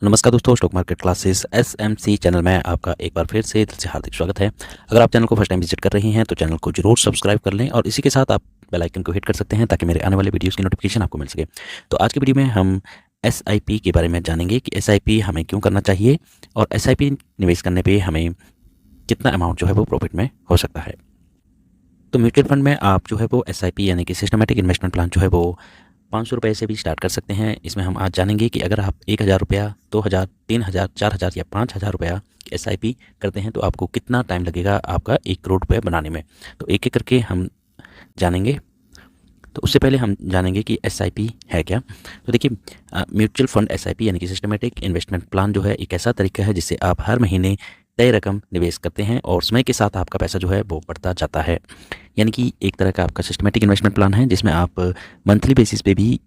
नमस्कार दोस्तों, stock market classes SMC channel में आपका एक बार फिर से दिल से हार्दिक स्वागत है। अगर आप चैनल को फर्स्ट टाइम विजिट कर रही हैं तो चैनल को जरूर सब्सक्राइब कर लें और इसी के साथ आप बेल आइकन को हिट कर सकते हैं ताकि मेरे आने वाले वीडियोस की नोटिफिकेशन आपको मिल सके। तो आज की वीडियो में हम एसआईपी के बारे में जानेंगे कि एसआईपी हमें क्यों करना चाहिए और एसआईपी निवेश करने पर हमें कितना अमाउंट जो है वो प्रॉफिट में हो सकता है। तो म्यूचुअल फंड में आप जो है वो एसआईपी यानी कि सिस्टमेटिक इन्वेस्टमेंट प्लान जो है वो 500 रुपये से भी स्टार्ट कर सकते हैं। इसमें हम आज जानेंगे कि अगर आप 1000 रुपया, 2000, 3000, 4000 या 5000 रुपया एसआईपी करते हैं तो आपको कितना टाइम लगेगा आपका 1 करोड़ रुपये बनाने में। तो एक एक करके हम जानेंगे। तो उससे पहले हम जानेंगे कि एसआईपी है क्या। तो देखिए, म्यूचुअल फंड एसआईपी यानी कि सिस्टमेटिक इन्वेस्टमेंट प्लान जो है एक ऐसा तरीका है जिससे आप हर महीने तय रकम निवेश करते हैं और समय के साथ आपका पैसा जो है वो बढ़ता जाता है। यानी कि एक तरह का आपका सिस्टमेटिक इन्वेस्टमेंट प्लान है जिसमें आप मंथली बेसिस पे भी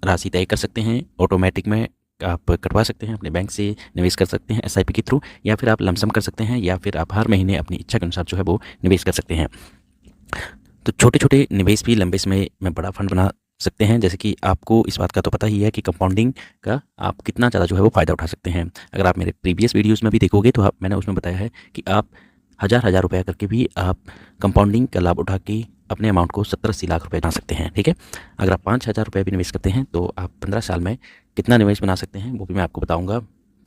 राशि तय कर सकते हैं। ऑटोमेटिक में आप कटवा सकते हैं, अपने बैंक से निवेश कर सकते हैं एसआईपी के थ्रू, या फिर आप लमसम कर सकते हैं, या फिर आप हर महीने अपनी इच्छा के अनुसार जो है वो निवेश कर सकते हैं। तो छोटे छोटे निवेश भी लंबे समय में बड़ा फंड बना सकते हैं। जैसे कि आपको इस बात का तो पता ही है कि कंपाउंडिंग का आप कितना ज़्यादा जो है वो फ़ायदा उठा सकते हैं। अगर आप मेरे प्रीवियस वीडियोस में भी देखोगे तो मैंने उसमें बताया है कि आप हज़ार रुपया करके भी आप कंपाउंडिंग का लाभ उठा के अपने अमाउंट को 70-80 लाख रुपए बना सकते हैं। ठीक है, अगर आप 5000 रुपये भी निवेश करते हैं तो आप 15 साल में कितना निवेश बना सकते हैं वो भी मैं आपको बताऊँगा।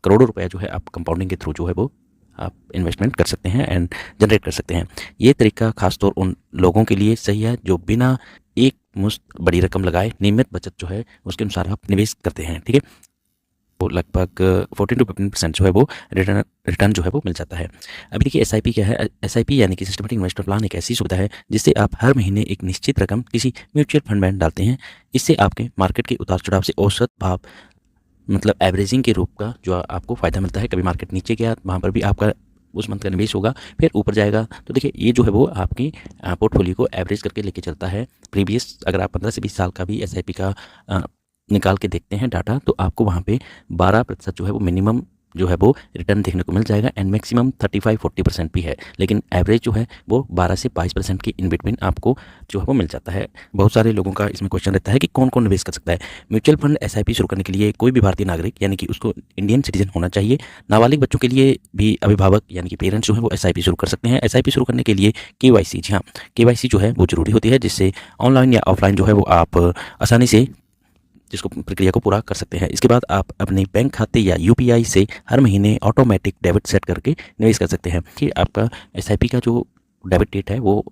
करोड़ों रुपये जो है आप कंपाउंडिंग के थ्रू जो है वो आप इन्वेस्टमेंट कर सकते हैं एंड जनरेट कर सकते हैं। ये तरीका खासतौर उन लोगों के लिए सही है जो बिना एक मुश्त बड़ी रकम लगाए नियमित बचत जो है उसके अनुसार आप निवेश करते हैं। ठीक है, वो लगभग 14 to 15% जो है वो रिटर्न जो है वो मिल जाता है। अभी देखिए एसआईपी क्या है। एसआईपी यानी कि सिस्टमेटिक इन्वेस्टमेंट प्लान एक ऐसी सुविधा है जिससे आप हर महीने एक निश्चित रकम किसी म्यूचुअल फंड में डालते हैं। इससे आपके मार्केट के उतार चढ़ाव से औसत भाव मतलब एवरेजिंग के रूप का जो आपको फ़ायदा मिलता है। कभी मार्केट नीचे गया वहाँ पर भी आपका उस मंथ का निवेश होगा, फिर ऊपर जाएगा। तो देखिए ये जो है वो आपकी पोर्टफोलियो को एवरेज करके लेके चलता है। प्रीवियस अगर आप 15 से 20 साल का भी एसआईपी का निकाल के देखते हैं डाटा, तो आपको वहाँ पे 12% जो है वो मिनिमम जो है वो रिटर्न देखने को मिल जाएगा एंड मैक्सिमम 35-40% भी है, लेकिन एवरेज जो है वो 12 से 22% की इन बिटवीन आपको जो है वो मिल जाता है। बहुत सारे लोगों का इसमें क्वेश्चन रहता है कि कौन कौन निवेश कर सकता है। म्यूचुअल फंड एसआईपी शुरू करने के लिए कोई भी भारतीय नागरिक यानी कि उसको इंडियन सिटीजन होना चाहिए। नाबालिग बच्चों के लिए भी अभिभावक यानी कि पेरेंट्स जो है वो एसआईपी शुरू कर सकते हैं। एसआईपी शुरू करने के लिए केवाईसी, जी हाँ, केवाईसी जो है वो जरूरी होती है, जिससे ऑनलाइन या ऑफलाइन जो है वो आप आसानी से जिसको प्रक्रिया को पूरा कर सकते हैं। इसके बाद आप अपने बैंक खाते या यूपीआई से हर महीने ऑटोमेटिक डेबिट सेट करके निवेश कर सकते हैं कि आपका एसआईपी का जो डेबिट डेट है वो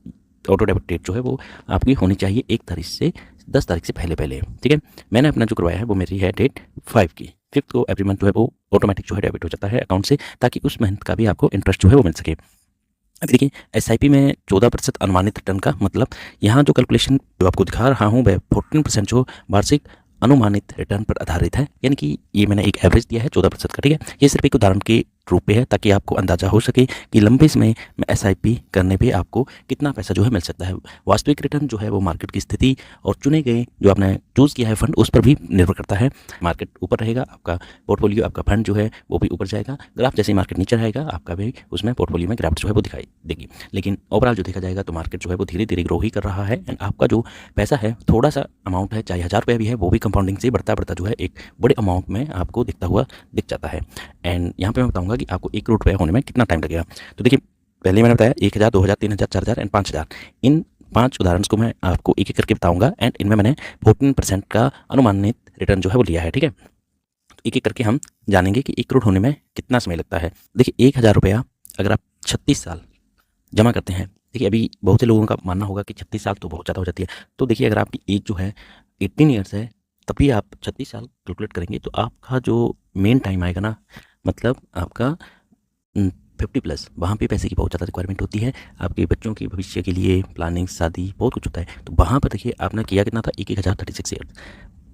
ऑटो डेबिट डेट जो है वो आपकी होनी चाहिए 1 तारीख से 10 तारीख से पहले पहले। ठीक है, मैंने अपना जो करवाया है वो मेरी है डेट 5 की, 5th को एवरी मंथ जो है वो ऑटोमेटिक जो है डेबिट हो जाता है अकाउंट से, ताकि उस मंथ का भी आपको इंटरेस्ट जो है वो मिल सके। अब देखिए एसआईपी में 14% अनुमानित रिटर्न का मतलब यहाँ जो कैलकुलेशन जो आपको दिखा रहा हूँ वह 14% जो वार्षिक अनुमानित रिटर्न पर आधारित है। यानी कि ये मैंने एक एवरेज दिया है 14% का। ठीक है, ये सिर्फ एक उदाहरण के रूप पे है ताकि आपको अंदाजा हो सके कि लंबे समय में एसआईपी करने पे आपको कितना पैसा जो है मिल सकता है। वास्तविक रिटर्न जो है वो मार्केट की स्थिति और चुने गए जो आपने चूज़ किया है फंड उस पर भी निर्भर करता है। मार्केट ऊपर रहेगा आपका पोर्टफोलियो, आपका फंड जो है वो भी ऊपर जाएगा। ग्राफ जैसे ही मार्केट नीचे रहेगा आपका भी उसमें पोर्टफोलियो में गिरावट जो है वो दिखाई देगी। लेकिन ओवरऑल जो देखा जाएगा तो मार्केट जो है वो धीरे धीरे ग्रो ही कर रहा है एंड आपका जो पैसा है थोड़ा सा अमाउंट है, चाहे 1000 रुपया भी है, वो भी कंपाउंडिंग से बढ़ता बढ़ता जो है एक बड़े अमाउंट में आपको दिखता हुआ दिख जाता है। एंड यहाँ पे मैं बताऊंगा कि आपको 1 करोड़ रुपये होने में कितना टाइम लगेगा। तो देखिए पहले मैंने बताया 1000, 2000, 3000, 4000 एंड 5000। इन 5 उदाहरण को मैं आपको एक एक करके बताऊंगा एंड इनमें मैंने 14% का अनुमानित रिटर्न जो है वो लिया है। ठीक है, तो एक एक करके हम जानेंगे कि 1 करोड़ होने में कितना समय लगता है। देखिए 1000 रुपया अगर आप 36 साल जमा करते हैं, देखिए अभी बहुत से लोगों का मानना होगा कि 36 साल तो बहुत ज़्यादा हो जाती है। तो देखिए अगर आपकी एज जो है 18 ईयर्स है तब भी आप 36 साल कैलकुलेट करेंगे तो आपका जो मेन टाइम आएगा ना, मतलब आपका 50+, वहाँ पे पैसे की बहुत ज़्यादा रिक्वायरमेंट होती है। आपके बच्चों के भविष्य के लिए प्लानिंग, शादी, बहुत कुछ होता है। तो वहाँ पर देखिए आपने किया कितना था, 1036 ईयर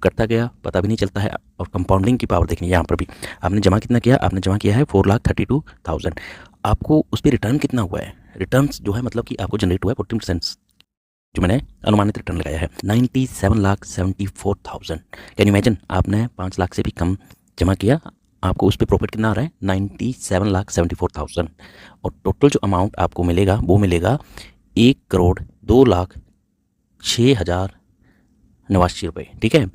करता गया, पता भी नहीं चलता है। और कंपाउंडिंग की पावर देखिए यहाँ पर भी आपने जमा कितना किया, आपने जमा किया है 4,32,000। आपको उस पर रिटर्न कितना हुआ है, रिटर्न जो है मतलब कि आपको जनरेट हुआ है 14%, जो मैंने अनुमानित रिटर्न लगाया है 97,74,000। कैन यू इमेजिन, आपने 5 लाख से भी कम जमा किया, आपको उस पर प्रॉफिट कितना आ रहा है 97,74,000। और टोटल जो अमाउंट आपको मिलेगा वो मिलेगा 1,02,06,89 रुपये। ठीक है,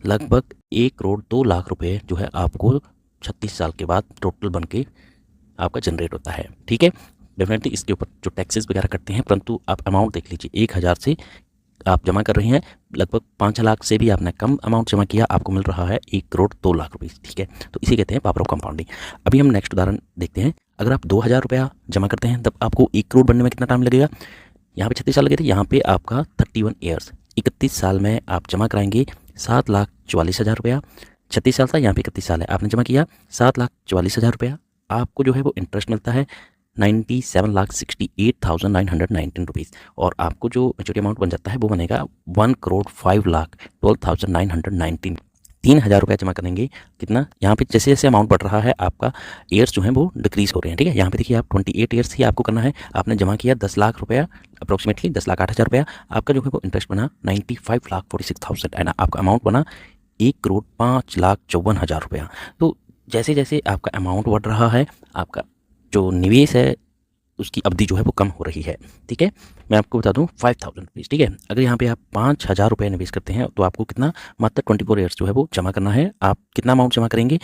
लगभग 1,02,00,000 रुपये जो है आपको 36 साल के बाद टोटल बन के आपका जनरेट होता है। ठीक है, डेफिनेटली इसके ऊपर जो टैक्सेस वगैरह कटते हैं, परंतु आप अमाउंट देख लीजिए, 1000 से आप जमा कर रहे हैं, लगभग 5 लाख से भी आपने कम अमाउंट जमा किया, आपको मिल रहा है 1 करोड़ 2 लाख रुपये। ठीक है, तो इसे कहते हैं पावर ऑफ कंपाउंडिंग। अभी हम नेक्स्ट उदाहरण देखते हैं। अगर आप 2000 रुपया जमा करते हैं, तब आपको 1 करोड़ बनने में कितना टाइम लगेगा? यहाँ पे 36 साल लगे थे, यहाँ पे आपका 31 ईयर्स, 31 साल में आप जमा कराएंगे 7,44,000 रुपया। 36 साल था, यहाँ पे 31 साल है, आपने जमा किया 7,44,000 रुपया। आपको जो है वो इंटरेस्ट मिलता है 97,68,919 रुपीज़, और आपको जो मेच्योरिटी अमाउंट बन जाता है वो बनेगा 1,05,12,919। 3,000 रुपया जमा करेंगे, कितना? यहाँ पे जैसे जैसे अमाउंट बढ़ रहा है, आपका ईयर्स जो हैं वो डिक्रीज हो रहे हैं। ठीक है, यहाँ पे देखिए आप 28 ईयर्स ही आपको करना है, आपने जमा किया 10 लाख रुपया, अप्रोक्सीमेटली 10,08,000 रुपया, आपका जो है वो इंटरेस्ट बना 95,46,000 एंड आपका अमाउंट बना 1,05,54,000 रुपया। तो जैसे जैसे आपका अमाउंट बढ़ रहा है, आपका जो निवेश है उसकी अवधि जो है वो कम हो रही है। ठीक है, मैं आपको बता दूं 5,000 रुपीज़। ठीक है, अगर यहाँ पे आप 5,000 रुपये निवेश करते हैं तो आपको कितना, मात्र 24 ईयर्स जो है वो जमा करना है। आप कितना अमाउंट जमा करेंगे?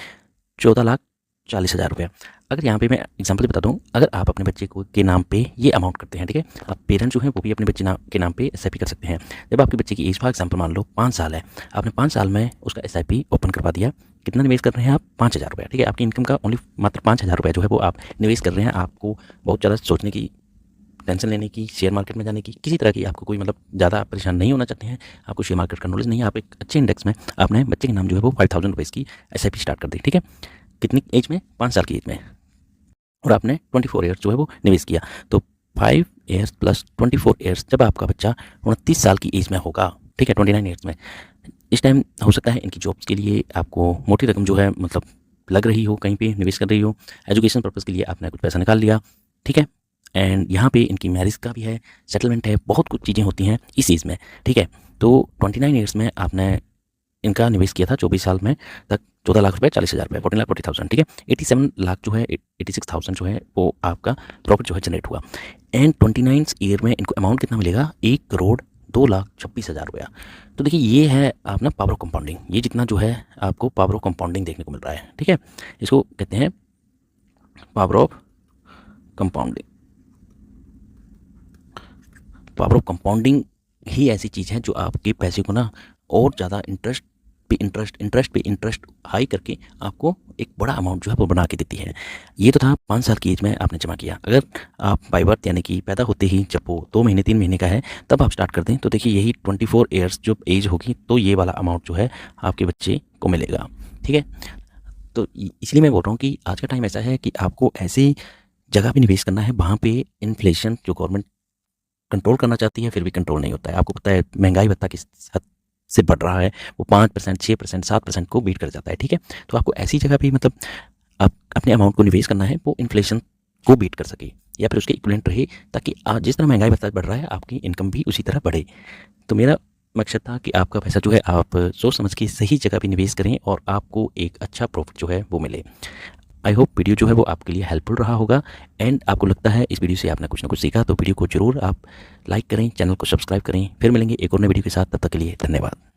14,40,000 रुपया। अगर यहाँ पे मैं एग्जांपल बता दूं, अगर आप अपने बच्चे को के नाम पे ये अमाउंट करते हैं, ठीक है, आप पेरेंट्स जो हैं वो भी अपने बच्चे के नाम पे SIP कर सकते हैं। जब आपके बच्चे की एज फॉर एग्जाम्पल मान लो 5 साल है, आपने 5 साल में उसका SIP ओपन करवा दिया, कितना निवेश कर रहे हैं आप? 5,000 रुपया। ठीक है, आपकी इनकम का ओनली मात्र 5,000 रुपया जो है वो आप निवेश कर रहे हैं। आपको बहुत ज़्यादा सोचने की, टेंशन लेने की, शेयर मार्केट में जाने की, किसी तरह की आपको कोई मतलब ज़्यादा परेशान नहीं होना चाहते हैं, आपको शेयर मार्केट का नॉलेज नहीं है, आप एक अच्छे इंडेक्स में अपने बच्चे के नाम जो है वो 5,000 रुपीज़ की SIP स्टार्ट कर दी। ठीक है, कितनी एज में? 5 साल की एज में, और आपने 24 ईयर्स जो है वो निवेश किया। तो 5 ईयर्स प्लस 24 ईयर्स, जब आपका बच्चा 29 साल की एज में होगा, ठीक है, 29 ईयर्स में, इस टाइम हो सकता है इनकी जॉब्स के लिए आपको मोटी रकम जो है मतलब लग रही हो, कहीं पे निवेश कर रही हो, एजुकेशन पर्पज़ के लिए आपने कुछ पैसा निकाल लिया। ठीक है, एंड यहाँ पे इनकी मैरिज का भी है, सेटलमेंट है, बहुत कुछ चीज़ें होती हैं इस चीज़ में। ठीक है, तो 29 ईयर्स में आपने इनका निवेश किया था, 24 साल में तक 14 लाख रुपये, 40,000 रुपये, 14,40,000। ठीक है, 87 लाख जो है, 86,000 जो है वो आपका प्रॉफिट जो है जनरेट हुआ। एंड 29 ईयर में इनको अमाउंट कितना मिलेगा? 1,02,26,000 रुपया। तो देखिए ये है आप ना पावर ऑफ कंपाउंडिंग, ये जितना जो है आपको पावर ऑफ कंपाउंडिंग देखने को मिल रहा है। ठीक है, इसको कहते हैं power of compounding. Power of compounding ही ऐसी चीज़ है जो आपके पैसे को ना और ज़्यादा इंटरेस्ट पे इंटरेस्ट हाई करके आपको एक बड़ा अमाउंट जो है वो बना के देती है। ये तो था 5 साल की एज में आपने जमा किया। अगर आप बाय बर्थ यानी कि पैदा होते ही जब वो 2 महीने 3 महीने का है तब आप स्टार्ट कर दें, तो देखिए यही 24 ईयर्स जब एज होगी तो ये वाला अमाउंट जो है आपके बच्चे को मिलेगा। ठीक है, तो इसलिए मैं बोल रहा हूँ कि आज का टाइम ऐसा है कि आपको ऐसी जगह पे निवेश करना है वहाँ पे इन्फ्लेशन जो गवर्नमेंट कंट्रोल करना चाहती है फिर भी कंट्रोल नहीं होता है। आपको पता है महंगाई भत्ता किस हद से बढ़ रहा है, वो 5%, 6%, 7% को बीट कर जाता है। ठीक है, तो आपको ऐसी जगह भी मतलब आप अपने अमाउंट को निवेश करना है वो इन्फ्लेशन को बीट कर सके या फिर उसके इक्विवेलेंट रहे, ताकि जिस तरह महंगाई भत्ता बढ़ रहा है आपकी इनकम भी उसी तरह बढ़े। तो मेरा मकसद था कि आपका पैसा जो है आप सोच समझ के सही जगह पे निवेश करें और आपको एक अच्छा प्रॉफिट जो है वो मिले। आई होप वीडियो जो है वो आपके लिए हेल्पफुल रहा होगा एंड आपको लगता है इस वीडियो से आपने कुछ ना कुछ सीखा, तो वीडियो को जरूर आप लाइक करें, चैनल को सब्सक्राइब करें। फिर मिलेंगे एक और नए वीडियो के साथ, तब तक के लिए धन्यवाद।